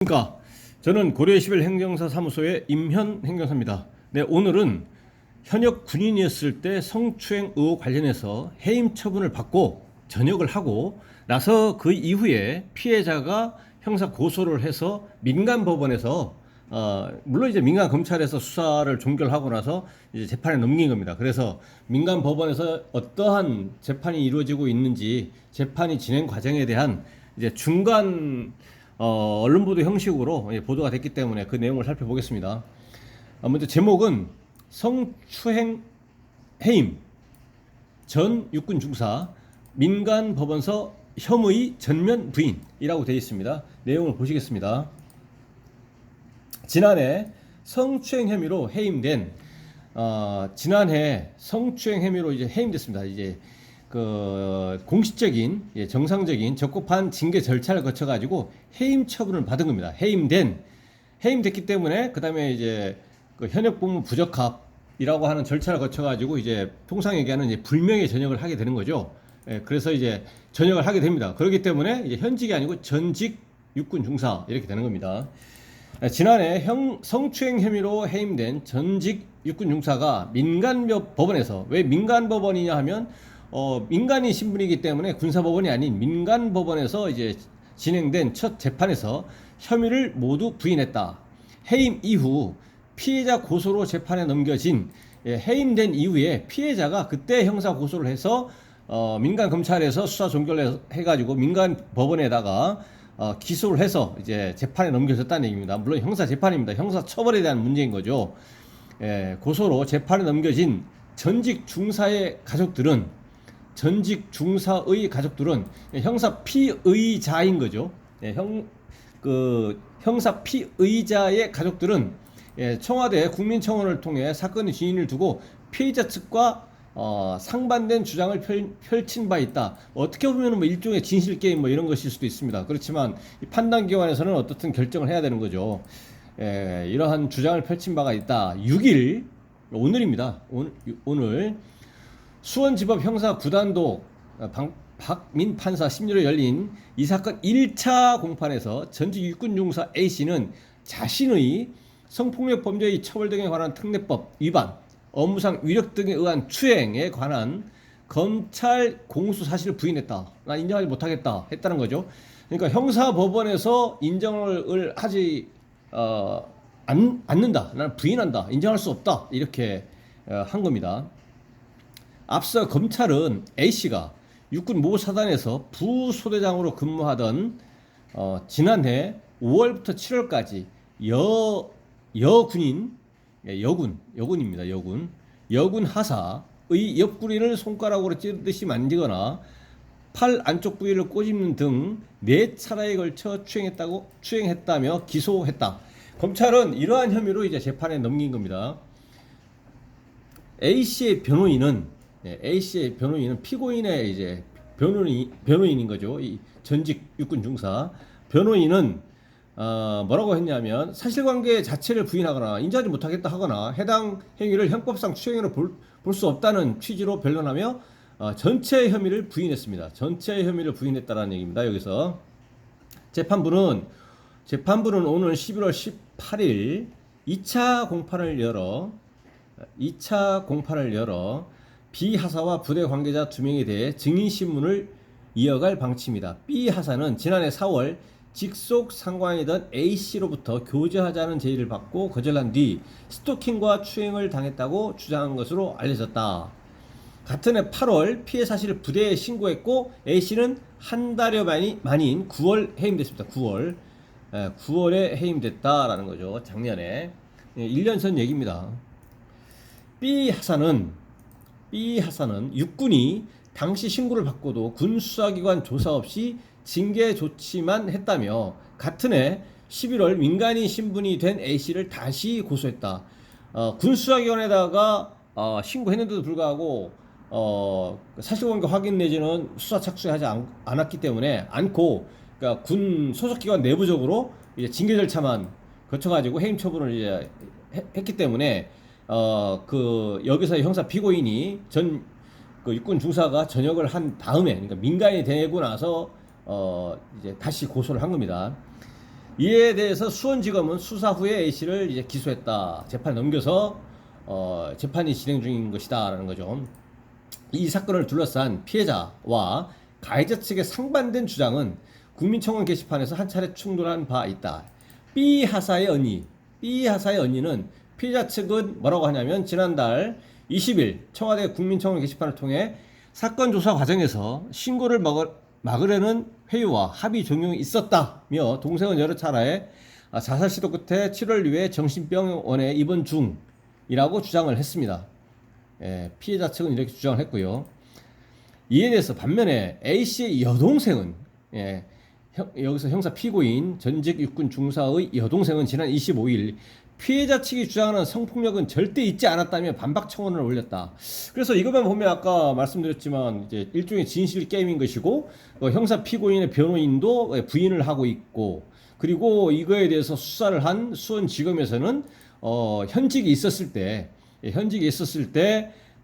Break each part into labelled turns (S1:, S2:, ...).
S1: 그러니까 저는 고려 11 행정사 사무소의 임현 행정사입니다. 네, 오늘은 현역 군인이었을 때 성추행 의혹 관련해서 해임 처분을 받고 전역을 하고 나서 그 이후에 피해자가 형사 고소를 해서 민간 법원에서 물론 이제 민간 검찰에서 수사를 종결하고 나서 이제 재판에 넘긴 겁니다. 그래서 민간 법원에서 어떠한 재판이 이루어지고 있는지 재판이 진행 과정에 대한 이제 중간 언론 보도 형식으로 보도가 됐기 때문에 그 내용을 살펴보겠습니다. 먼저 제목은 성추행 해임 전 육군 중사 민간 법원서 혐의 전면 부인이라고 되어 있습니다. 내용을 보시겠습니다. 지난해 성추행 혐의로 해임된 지난해 성추행 혐의로 이제 해임됐습니다. 이제 그 공식적인 정상적인 적법한 징계 절차를 거쳐 가지고 해임 처분을 받은 겁니다. 해임됐기 때문에 그다음에 이제 그 현역 복무 부적합이라고 하는 절차를 거쳐 가지고 이제 통상 얘기하는 이제 불명예 전역을 하게 되는 거죠. 그래서 이제 전역을 하게 됩니다. 그렇기 때문에 이제 현직이 아니고 전직 육군 중사 이렇게 되는 겁니다. 지난해 성추행 혐의로 해임된 전직 육군 중사가 민간 법원에서, 왜 민간 법원이냐 하면 민간인 신분이기 때문에 군사법원이 아닌 민간 법원에서 이제 진행된 첫 재판에서 혐의를 모두 부인했다. 해임 이후 피해자 고소로 재판에 넘겨진 해임된 이후에 피해자가 그때 형사 고소를 해서 민간 검찰에서 수사 종결을 해가지고 민간 법원에다가 기소를 해서 이제 재판에 넘겨졌다는 얘기입니다. 물론 형사 재판입니다. 형사 처벌에 대한 문제인 거죠. 고소로 재판에 넘겨진 전직 중사의 가족들은 형사 피의자인 거죠. 형사 피의자의 가족들은 청와대 국민청원을 통해 사건의 진위를 두고 피해자 측과 상반된 주장을 펼친 바 있다. 어떻게 보면 뭐 일종의 진실 게임 뭐 이런 것일 수도 있습니다. 그렇지만 이 판단 기관에서는 어떻든 결정을 해야 되는 거죠. 이러한 주장을 펼친 바가 있다. 6일 오늘입니다. 오늘 수원지법 형사 9단독 박민 판사 심리로 열린 이 사건 1차 공판에서 전직 육군 중사 A씨는 자신의 성폭력 범죄의 처벌 등에 관한 특례법 위반, 업무상 위력 등에 의한 추행에 관한 검찰 공수 사실을 부인했다. 나 인정하지 못하겠다 했다는 거죠. 그러니까 형사법원에서 인정을 하지 않는다. 나는 부인한다. 인정할 수 없다. 이렇게 한 겁니다. 앞서 검찰은 A씨가 육군 모사단에서 부소대장으로 근무하던 지난해 5월부터 7월까지 여군 하사의 옆구리를 손가락으로 찌르듯이 만지거나 팔 안쪽 부위를 꼬집는 등 4차례에 걸쳐 추행했다며 기소했다. 검찰은 이러한 혐의로 이제 재판에 넘긴 겁니다. A씨의 변호인은 피고인의 이제 변호인인 거죠. 이 전직 육군 중사 변호인은 뭐라고 했냐면 사실관계 자체를 부인하거나 인정하지 못하겠다 하거나 해당 행위를 형법상 추행으로 볼 수 없다는 취지로 변론하며 전체 혐의를 부인했습니다. 전체 혐의를 부인했다는 얘기입니다. 여기서 재판부는 오늘 11월 18일 2차 공판을 열어 B 하사와 부대 관계자 2명에 대해 증인신문을 이어갈 방침이다. B 하사는 지난해 4월 직속 상관이던 A씨로부터 교제하자는 제의를 받고 거절한 뒤 스토킹과 추행을 당했다고 주장한 것으로 알려졌다. 같은 해 8월 피해 사실을 부대에 신고했고 A씨는 한 달여 만인 9월 해임됐습니다. 9월에 해임됐다라는 거죠. 작년에 1년 전 얘기입니다. B 하사는 육군이 당시 신고를 받고도 군수사기관 조사 없이 징계 조치만 했다며 같은 해 11월 민간인 신분이 된 A씨를 다시 고소했다. 군수사기관에다가 신고했는데도 불구하고 사실관계 확인 내지는 수사 착수하지 않았기 때문에 그러니까 군 소속기관 내부적으로 이제 징계 절차만 거쳐가지고 해임 처분을 이제 했기 때문에 여기서 형사 피고인이 그 육군 중사가 전역을 한 다음에, 그러니까 민간이 되고 나서 이제 다시 고소를 한 겁니다. 이에 대해서 수원지검은 수사 후에 A씨를 이제 기소했다. 재판 넘겨서 재판이 진행 중인 것이다라는 거죠. 이 사건을 둘러싼 피해자와 가해자 측의 상반된 주장은 국민청원 게시판에서 한 차례 충돌한 바 있다. B 하사의 언니는 피해자 측은 뭐라고 하냐면 지난달 20일 청와대 국민청원 게시판을 통해 사건 조사 과정에서 신고를 막으려는 회유와 합의 종용이 있었다며 동생은 여러 차례 자살 시도 끝에 7월 이후에 정신병원에 입원 중이라고 주장을 했습니다. 피해자 측은 이렇게 주장을 했고요. 이에 대해서 반면에 A씨의 여동생은 여기서 형사 피고인 전직 육군 중사의 여동생은 지난 25일 피해자 측이 주장하는 성폭력은 절대 있지 않았다며 반박 청원을 올렸다. 그래서 이것만 보면 아까 말씀드렸지만 이제 일종의 진실 게임인 것이고 형사 피고인의 변호인도 부인을 하고 있고 그리고 이거에 대해서 수사를 한 수원지검에서는 현직이 있었을 때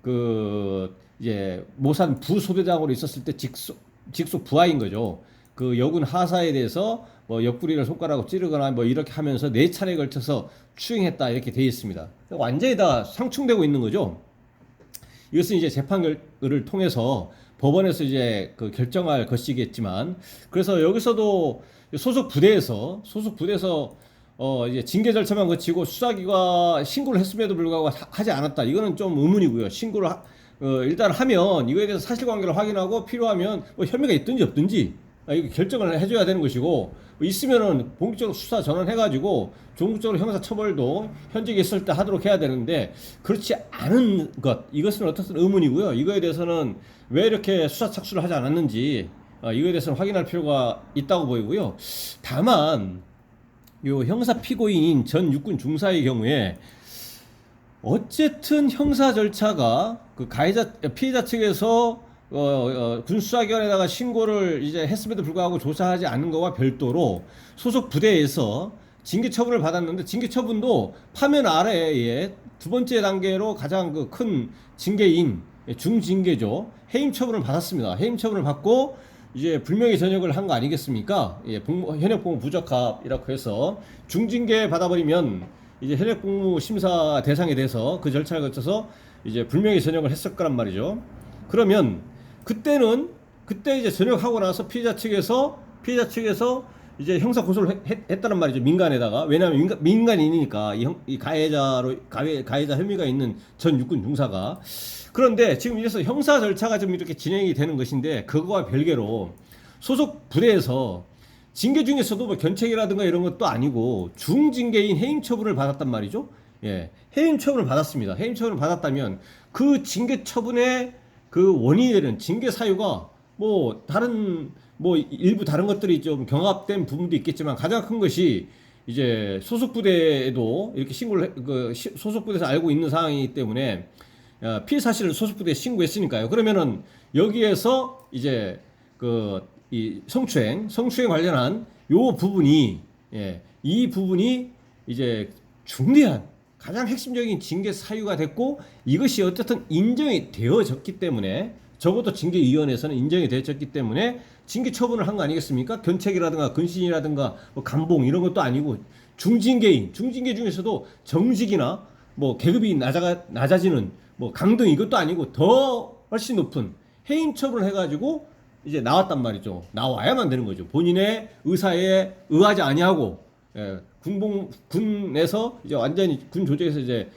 S1: 그 이제 모산 부소대장으로 있었을 때 직속 부하인 거죠. 그 여군 하사에 대해서 뭐 옆구리를 손가락으로 찌르거나 뭐 이렇게 하면서 4차례에 걸쳐서 추행했다 이렇게 되어 있습니다. 완전히 다 상충되고 있는 거죠. 이것은 이제 재판을 통해서 법원에서 이제 그 결정할 것이겠지만 그래서 여기서도 소속 부대에서 이제 징계 절차만 거치고 수사기관 신고를 했음에도 불구하고 하지 않았다. 이거는 좀 의문이고요. 신고를 일단 하면 이거에 대해서 사실관계를 확인하고 필요하면 뭐 혐의가 있든지 없든지 이거 결정을 해줘야 되는 것이고 있으면은 본격적으로 수사 전환해가지고 종국적으로 형사처벌도 현직에 있을 때 하도록 해야 되는데 그렇지 않은 이것은 어떻든 의문이고요. 이거에 대해서는 왜 이렇게 수사 착수를 하지 않았는지 이거에 대해서는 확인할 필요가 있다고 보이고요. 다만 요 형사 피고인인 전 육군 중사의 경우에 어쨌든 형사 절차가 그 피해자 측에서 군수사기관에다가 신고를 이제 했음에도 불구하고 조사하지 않는 것과 별도로 소속 부대에서 징계 처분을 받았는데 징계 처분도 파면 아래에 두 번째 단계로 가장 그 큰 징계인 중징계죠. 해임 처분을 받았습니다. 해임 처분을 받고 이제 불명예 전역을 한 거 아니겠습니까? 현역 복무 부적합이라고 해서 중징계 받아버리면 이제 현역 복무 심사 대상이 돼서 그 절차를 거쳐서 이제 불명예 전역을 했을 거란 말이죠. 그러면 그때 이제 전역하고 나서 피해자 측에서 이제 형사 고소를 했다는 말이죠. 민간에다가. 왜냐하면 민간인이니까 이 가해자 혐의가 있는 전 육군 중사가. 그런데 지금 이래서 형사 절차가 좀 이렇게 진행이 되는 것인데 그거와 별개로 소속 부대에서 징계 중에서도 뭐 견책이라든가 이런 것도 아니고 중징계인 해임 처분을 받았단 말이죠. 해임 처분을 받았습니다. 해임 처분을 받았다면 그 징계 처분의 그 원인이 되는 징계 사유가 일부 다른 것들이 좀 경합된 부분도 있겠지만 가장 큰 것이 이제 소속 부대에도 이렇게 소속 부대에서 알고 있는 상황이기 때문에 피해 사실을 소속 부대에 신고했으니까요. 그러면은 여기에서 이제 이 성추행 관련한 요 부분이 이 부분이 이제 중대한 가장 핵심적인 징계 사유가 됐고 이것이 어쨌든 인정이 되어졌기 때문에 적어도 징계위원회에서는 인정이 되어졌기 때문에 징계 처분을 한 거 아니겠습니까? 견책이라든가 근신이라든가 뭐 감봉 이런 것도 아니고 중징계 중에서도 정직이나 뭐 계급이 낮아지는 뭐 강등 이것도 아니고 더 훨씬 높은 해임 처분을 해가지고 이제 나왔단 말이죠. 나와야만 되는 거죠. 본인의 의사에 의하지 아니하고 군에서 이제 완전히 군 조직에서 이제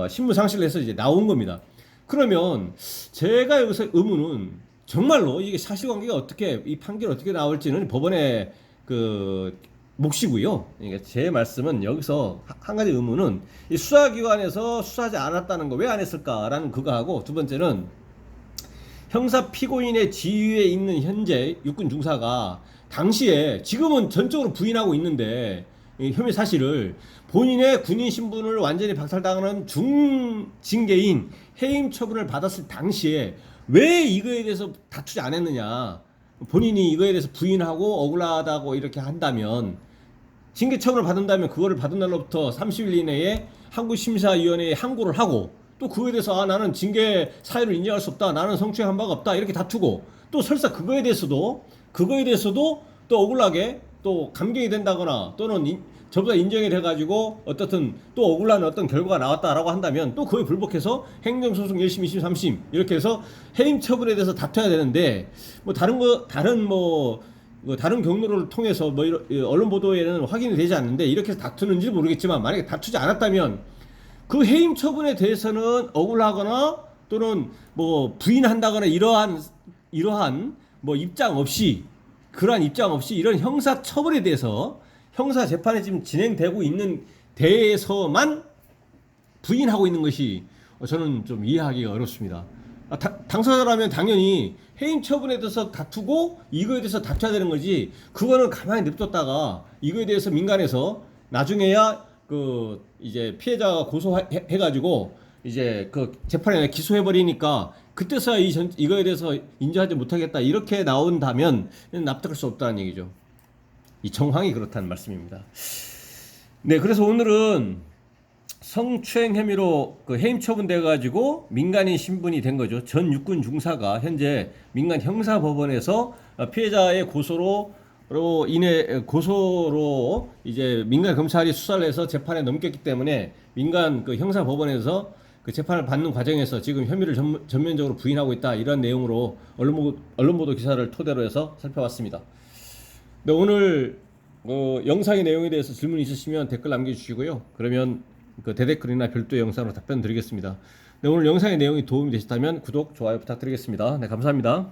S1: 신분 상실을 해서 이제 나온 겁니다. 그러면 제가 여기서 의문은 정말로 이게 사실관계가 어떻게 이 판결이 어떻게 나올지는 법원의 그 몫이고요. 그러니까 제 말씀은 여기서 한 가지 의문은 이 수사기관에서 수사하지 않았다는 거 왜 안 했을까라는 그거하고 두 번째는 형사 피고인의 지위에 있는 현재 육군 중사가 당시에 지금은 전적으로 부인하고 있는데 혐의 사실을 본인의 군인 신분을 완전히 박탈당하는 중징계인 해임 처분을 받았을 당시에 왜 이거에 대해서 다투지 않았느냐. 본인이 이거에 대해서 부인하고 억울하다고 이렇게 한다면 징계 처분을 받는다면 그거를 받은 날로부터 30일 이내에 한국심사위원회에 항고를 하고 또 그거에 대해서 나는 징계 사유를 인정할 수 없다. 나는 성추행한 바가 없다. 이렇게 다투고 또 설사 그거에 대해서도 또 억울하게 또 감경이 된다거나 또는 저보다 인정이 돼가지고 어떻든 또 억울한 어떤 결과가 나왔다라고 한다면 또 그에 불복해서 행정소송 1심, 2심, 3심 이렇게 해서 해임 처분에 대해서 다퉈야 되는데 뭐 다른 경로를 통해서 뭐 언론 보도에는 확인이 되지 않는데 이렇게 해서 다투는지 모르겠지만 만약에 다투지 않았다면 그 해임 처분에 대해서는 억울하거나 또는 뭐 부인한다거나 이러한 뭐 입장 없이 그러한 입장 없이 이런 형사 처벌에 대해서 형사 재판이 지금 진행되고 있는 데에서만 부인하고 있는 것이 저는 좀 이해하기가 어렵습니다. 당사자라면 당연히 해임 처분에 대해서 다투고 이거에 대해서 다투어야 되는 거지. 그거는 가만히 냅뒀다가 이거에 대해서 민간에서 나중에야 그 이제 피해자가 고소해가지고 이제 그 재판에 기소해 버리니까 그때서야 이거에 대해서 인정하지 못하겠다 이렇게 나온다면 납득할 수 없다는 얘기죠. 이 정황이 그렇다는 말씀입니다. 네, 그래서 오늘은 성추행 혐의로 그 해임 처분돼 가지고 민간인 신분이 된 거죠. 전 육군 중사가 현재 민간 형사법원에서 피해자의 고소로 이제 민간 검찰이 수사를 해서 재판에 넘겼기 때문에 민간 그 형사법원에서 그 재판을 받는 과정에서 지금 혐의를 전면적으로 부인하고 있다 이런 내용으로 언론 보도 기사를 토대로 해서 살펴봤습니다. 네, 오늘 영상의 내용에 대해서 질문 있으시면 댓글 남겨주시고요. 그러면 그 대댓글이나 별도의 영상으로 답변 드리겠습니다. 네, 오늘 영상의 내용이 도움이 되셨다면 구독, 좋아요 부탁드리겠습니다. 네, 감사합니다.